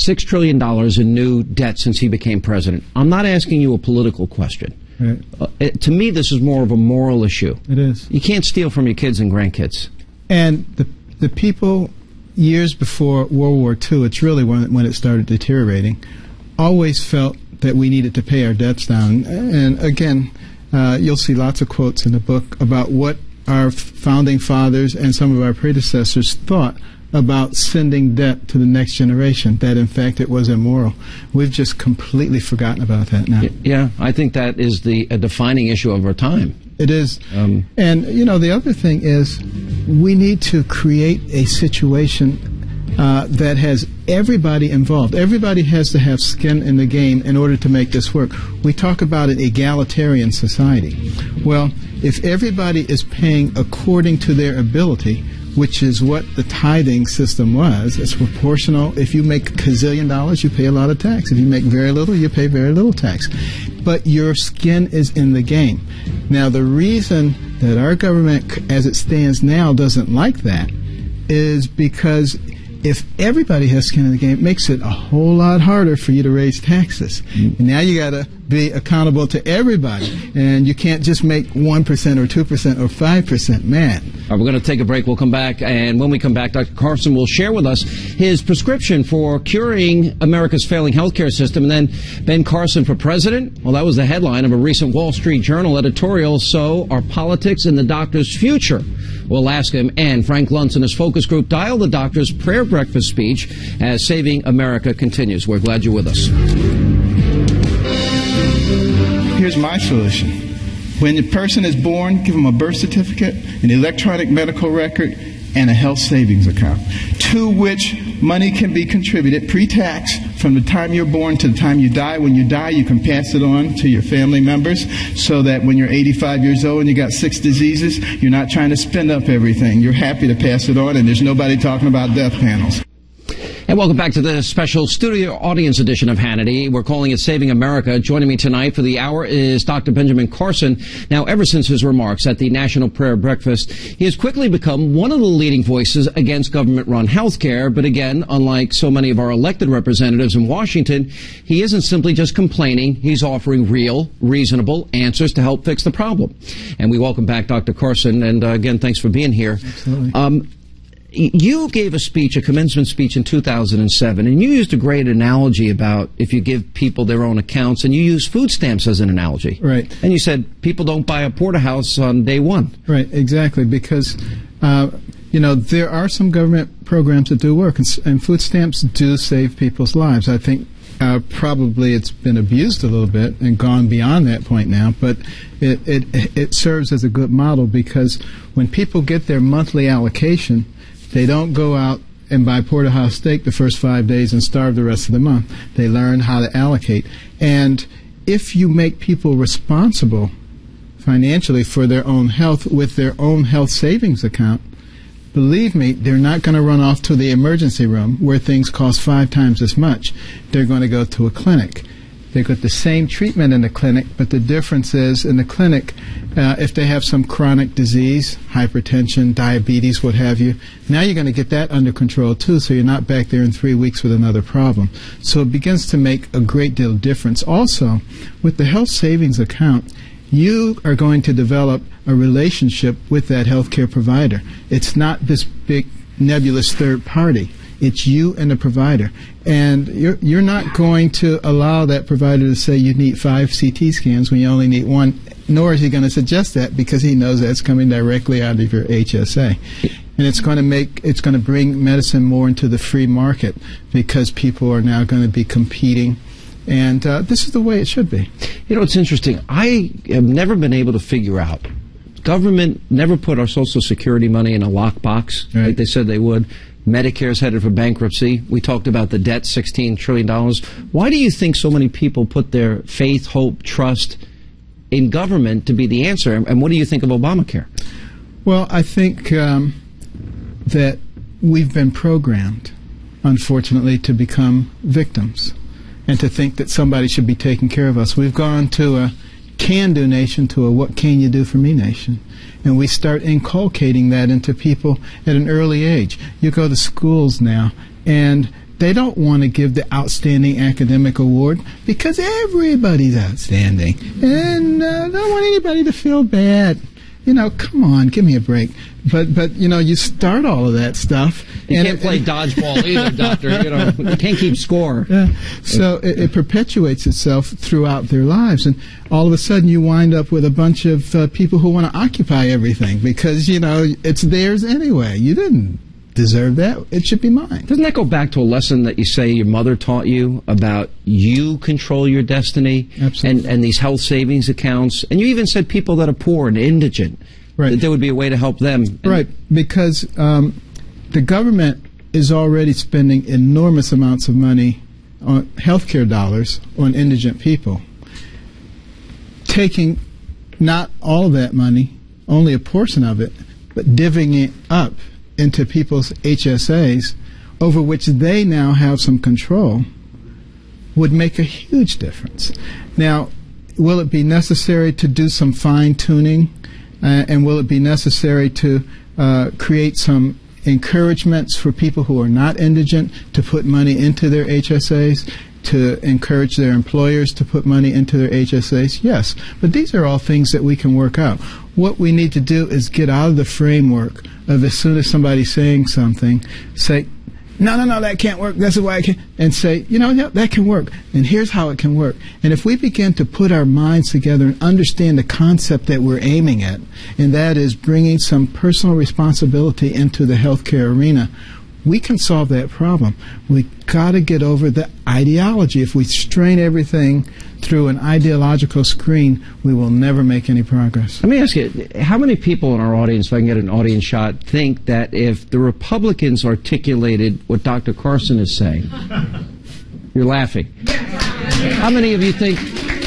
$6 trillion in new debt since he became president. I'm not asking you a political question. Right. To me, this is more of a moral issue. It is. You can't steal from your kids and grandkids. And the people, years before World War II, it's really when it started deteriorating, always felt that we needed to pay our debts down. And again, you'll see lots of quotes in the book about what our founding fathers and some of our predecessors thought about sending debt to the next generation, that in fact it was immoral. We've just completely forgotten about that now. Yeah, I think that is a defining issue of our time. It is. And, you know, the other thing is we need to create a situation that has everybody involved. Everybody has to have skin in the game in order to make this work. We talk about an egalitarian society. Well, if everybody is paying according to their ability, which is what the tithing system was, it's proportional. If you make $1 gazillion, you pay a lot of tax. If you make very little, you pay very little tax. But your skin is in the game. Now, the reason that our government, as it stands now, doesn't like that is because if everybody has skin in the game, it makes it a whole lot harder for you to raise taxes. And now you got to be accountable to everybody, and you can't just make 1% or 2% or 5% mad. We're going to take a break. We'll come back, and when we come back, Dr. Carson will share with us his prescription for curing America's failing healthcare system. And then Ben Carson for president? Well, that was the headline of a recent Wall Street Journal editorial. So are politics in the doctor's future? We'll ask him. And Frank Luntz and his focus group dial the doctor's prayer breakfast speech as Saving America continues. We're glad you're with us. Here's my solution. When the person is born, give them a birth certificate, an electronic medical record, and a health savings account, to which money can be contributed pre-tax from the time you're born to the time you die. When you die, you can pass it on to your family members so that when you're 85 years old and you got 6 diseases, you're not trying to spend up everything. You're happy to pass it on, and there's nobody talking about death panels. And welcome back to the special studio audience edition of Hannity. We're calling it Saving America. Joining me tonight for the hour is Dr. Benjamin Carson. Now, ever since his remarks at the National Prayer Breakfast, he has quickly become one of the leading voices against government-run health care. But again, unlike so many of our elected representatives in Washington, he isn't simply just complaining. He's offering real, reasonable answers to help fix the problem. And we welcome back Dr. Carson. And again, thanks for being here. Absolutely. You gave a speech, a commencement speech in 2007, and you used a great analogy about if you give people their own accounts, and you used food stamps as an analogy. Right. And you said people don't buy a porterhouse on day one. Right, exactly, because, you know, there are some government programs that do work, and food stamps do save people's lives. I think probably it's been abused a little bit and gone beyond that point now, but it serves as a good model because when people get their monthly allocation, they don't go out and buy porterhouse steak the first 5 days and starve the rest of the month. They learn how to allocate. And if you make people responsible financially for their own health with their own health savings account, believe me, they're not going to run off to the emergency room where things cost 5 times as much. They're going to go to a clinic. They get the same treatment in the clinic, but the difference is in the clinic, if they have some chronic disease, hypertension, diabetes, what have you, now you're going to get that under control too, so you're not back there in 3 weeks with another problem. So it begins to make a great deal of difference. Also, with the health savings account, you are going to develop a relationship with that healthcare provider. It's not this big nebulous third party. It's you and the provider. And you're not going to allow that provider to say you need 5 CT scans when you only need 1, nor is he going to suggest that because he knows that's coming directly out of your HSA. And it's going to bring medicine more into the free market because people are now going to be competing. And this is the way it should be. You know, it's interesting. I have never been able to figure out. Government never put our Social Security money in a lockbox like they said they would. Medicare's headed for bankruptcy. We talked about the debt, $16 trillion. Why do you think so many people put their faith, hope, trust in government to be the answer? And what do you think of Obamacare? Well, I think that we've been programmed, unfortunately, to become victims and to think that somebody should be taking care of us. We've gone to a can-do nation to a what can you do for me nation. And we start inculcating that into people at an early age. You go to schools now, and They don't want to give the outstanding academic award because everybody's outstanding. And don't want anybody to feel bad. Come on, give me a break. But you start all of that stuff. You can't play dodgeball either, doctor. You can't keep score. So it perpetuates itself throughout their lives. And all of a sudden you wind up with a bunch of people who want to occupy everything because, it's theirs anyway. You didn't deserve that. It should be mine. Doesn't that go back to a lesson that you say your mother taught you about you control your destiny? Absolutely. And these health savings accounts? And you even said people that are poor and indigent, right, that there would be a way to help them. Right, because the government is already spending enormous amounts of money on healthcare dollars on indigent people. Taking not all of that money, only a portion of it, but divvying it up into people's HSAs, over which they now have some control, would make a huge difference. Now, will it be necessary to do some fine-tuning, and will it be necessary to create some encouragements for people who are not indigent to put money into their HSAs, to encourage their employers to put money into their HSAs? Yes, but these are all things that we can work out. What we need to do is get out of the framework of as soon as somebody's saying something, say, no, that can't work, that's why I can't, and say, yeah, that can work, and here's how it can work. And if we begin to put our minds together and understand the concept that we're aiming at, and that is bringing some personal responsibility into the healthcare arena, we can solve that problem. We got to get over the ideology. If we strain everything through an ideological screen, we will never make any progress. Let me ask you, how many people in our audience, if I can get an audience shot, think that if the Republicans articulated what Dr. Carson is saying, you're laughing. How many of you think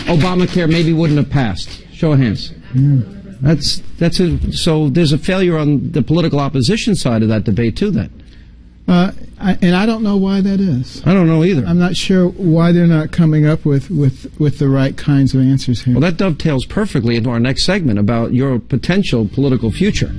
Obamacare maybe wouldn't have passed? Show of hands. So there's a failure on the political opposition side of that debate too then. And I don't know why that is. I don't know either. I'm not sure why they're not coming up with the right kinds of answers here. Well, that dovetails perfectly into our next segment about your potential political future.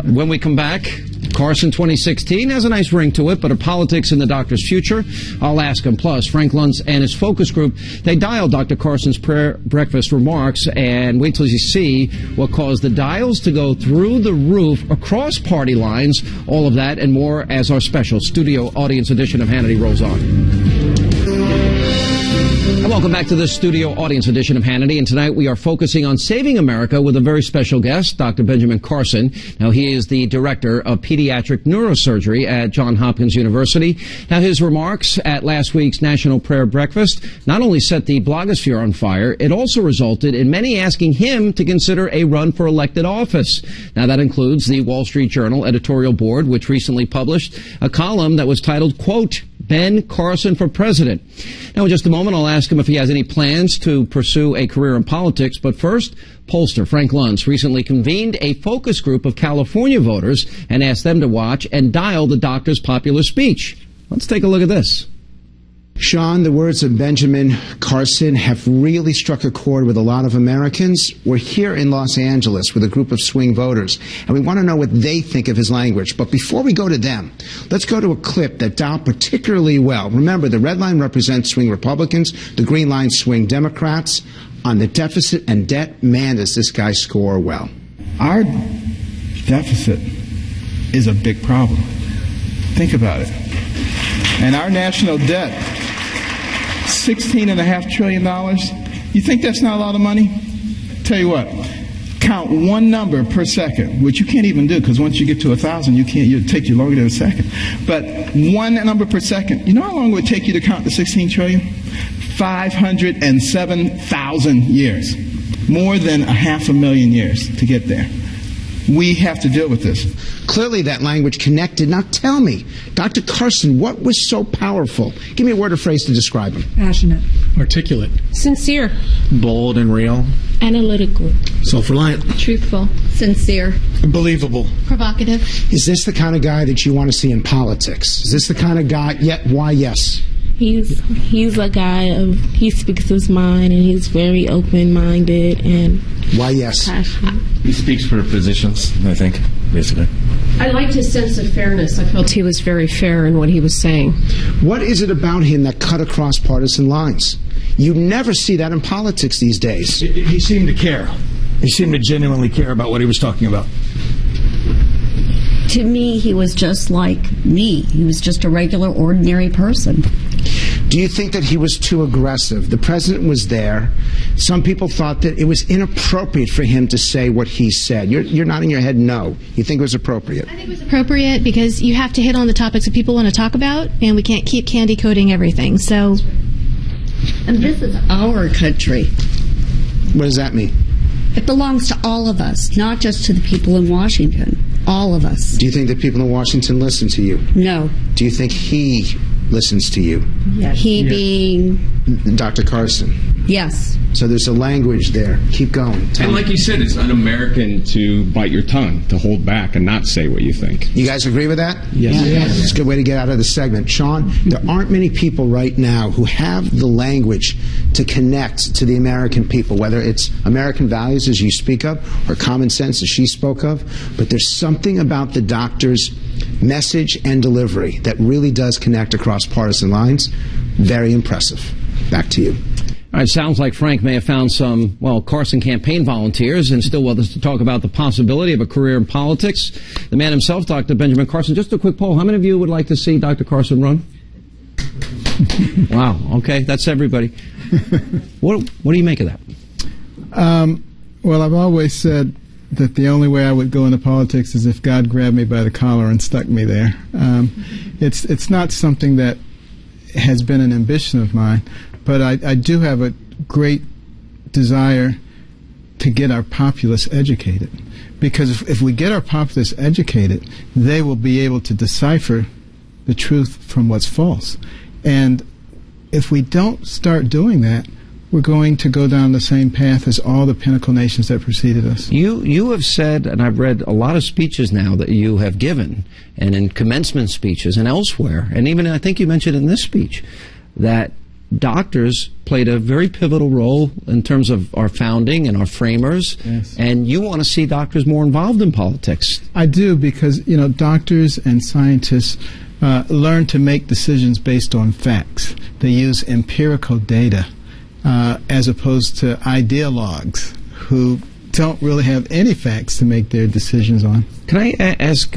When we come back, Carson 2016 has a nice ring to it, but are politics in the doctor's future? I'll ask him. Plus, Frank Luntz and his focus group, they dialed Dr. Carson's prayer breakfast remarks, and wait till you see what caused the dials to go through the roof across party lines. All of that and more as our special studio audience edition of Hannity rolls on. And welcome back to the studio audience edition of Hannity, and tonight we are focusing on saving America with a very special guest, Dr. Benjamin Carson. Now, he is the director of pediatric neurosurgery at Johns Hopkins University. Now, his remarks at last week's National Prayer Breakfast not only set the blogosphere on fire, it also resulted in many asking him to consider a run for elected office. Now, that includes the Wall Street Journal editorial board, which recently published a column that was titled, quote, Ben Carson for President. Now, in just a moment, I'll ask him if he has any plans to pursue a career in politics. But first, pollster Frank Luntz recently convened a focus group of California voters and asked them to watch and dial the doctor's popular speech. Let's take a look at this. Sean, the words of Benjamin Carson have really struck a chord with a lot of Americans. We're here in Los Angeles with a group of swing voters, and we want to know what they think of his language. But before we go to them, let's go to a clip that dialed particularly well. Remember, the red line represents swing Republicans, the green line swing Democrats. On the deficit and debt, man, does this guy score well. Our deficit is a big problem. Think about it. And our national debt, $16.5 trillion. You think that's not a lot of money? Tell you what, count one number per second, which you can't even do because once you get to 1,000, it'll take you longer than a second. But one number per second. You know how long it would take you to count the 16 trillion? 507,000 years. More than 500,000 years to get there. We have to deal with this. Clearly that language connected. Now tell me, Dr. Carson, what was so powerful? Give me a word or phrase to describe him. Passionate. Articulate. Sincere. Bold and real. Analytical. Self-reliant. Truthful. Sincere. Believable. Provocative. Is this the kind of guy that you want to see in politics? Is this the kind of guy, yet why yes? He's a guy he speaks his mind, and he's very open-minded and why yes? Passionate. He speaks for physicians, I think, basically. I liked his sense of fairness. I felt he was very fair in what he was saying. What is it about him that cut across partisan lines? You never see that in politics these days. He seemed to care. He seemed to genuinely care about what he was talking about. To me, he was just like me. He was just a regular, ordinary person. Do you think that he was too aggressive? The president was there. Some people thought that it was inappropriate for him to say what he said. You're nodding your head no. You think it was appropriate? I think it was appropriate because you have to hit on the topics that people want to talk about, and we can't keep candy coating everything. So, and this is our country. What does that mean? It belongs to all of us, not just to the people in Washington. All of us. Do you think that people in Washington listen to you? No. Do you think he listens to you? Yes. He being... Dr. Carson? Yes. So there's a language there. Keep going. And like you said, it's un-American to bite your tongue, to hold back and not say what you think. You guys agree with that? Yes. It's a good way to get out of the segment. Sean, there aren't many people right now who have the language to connect to the American people, whether it's American values, as you speak of, or common sense, as she spoke of. But there's something about the doctor's message and delivery that really does connect across partisan lines. Very impressive. Back to you. All right, sounds like Frank may have found some, Carson campaign volunteers and still with us to talk about the possibility of a career in politics. The man himself, Dr. Benjamin Carson. Just a quick poll. How many of you would like to see Dr. Carson run? Wow. Okay, that's everybody. What do you make of that? Well, I've always said that the only way I would go into politics is if God grabbed me by the collar and stuck me there. It's not something that has been an ambition of mine, but I do have a great desire to get our populace educated. Because if we get our populace educated, they will be able to decipher the truth from what's false. And if we don't start doing that, we're going to go down the same path as all the pinnacle nations that preceded us. You have said, and I've read a lot of speeches now that you have given, and in commencement speeches and elsewhere, and even I think you mentioned in this speech, that doctors played a very pivotal role in terms of our founding and our framers, yes. And you want to see doctors more involved in politics. I do, because doctors and scientists learn to make decisions based on facts. They use empirical data as opposed to ideologues who don't really have any facts to make their decisions on. Can I ask,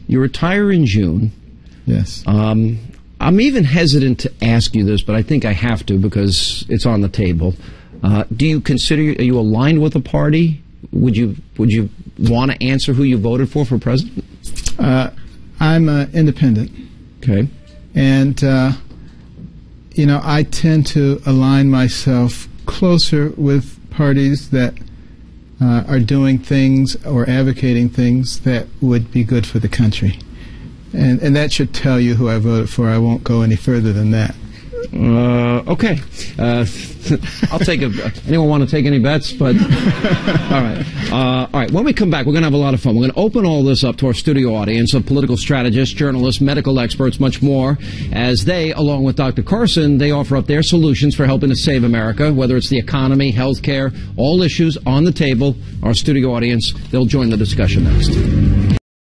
you retire in June. Yes. I'm even hesitant to ask you this, but I think I have to because it's on the table. Do you consider, are you aligned with a party? Would you want to answer who you voted for president? I'm independent. Okay. And, I tend to align myself closer with parties that are doing things or advocating things that would be good for the country. And that should tell you who I voted for. I won't go any further than that. Okay. I'll take anyone want to take any bets? But all right. All right. When we come back, we're going to have a lot of fun. We're going to open all this up to our studio audience of political strategists, journalists, medical experts, much more, as they, along with Dr. Carson, they offer up their solutions for helping to save America, whether it's the economy, health care, all issues on the table. Our studio audience, they'll join the discussion next.